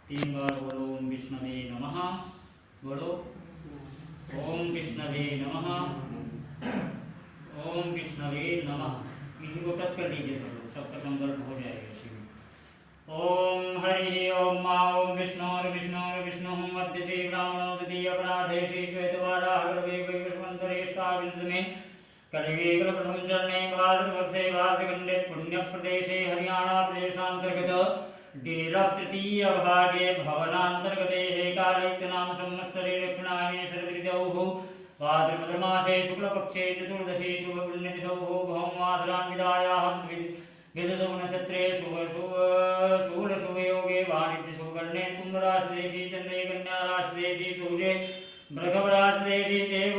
तीन बार बोलो ओम विष्णवे नमः। बोलो ओम विष्णवे नमः, ओम विष्णवे नमः। इन्हीं को टच कर दीजिए सब लोग, सबका संकल्प हो जाएगा इसी में। ओम हरि ओम मा ओम विष्णु मध्य से ब्राह्मणो द्वितीय अपराधे श्री श्वेतवाराहवे वैवस्वंतरेष्टाविंशमे कलिवेकल प्रथम चरणे भारतवर्षे भारतखंडे पुण्यप्रदेशे हरियाणा प्रदेशांतर्गत डेरा तृतीय भागे भवनांतर्गते कालैक्यनाम संवत्सरे दक्षिणायने शरदृतौ भाद्रपदमासे शुक्लपक्षे चतुर्दशी शुभपुण्यतिथौ भौमवासरान्वितायाः विदधोनक्षत्रे शूलशुभयोगे वाणिज्यशुभकर्णे कुम्भराशिदेशी चन्द्रे कन्याराशिदेशी सूर्ये वृषभराशिदेशी देव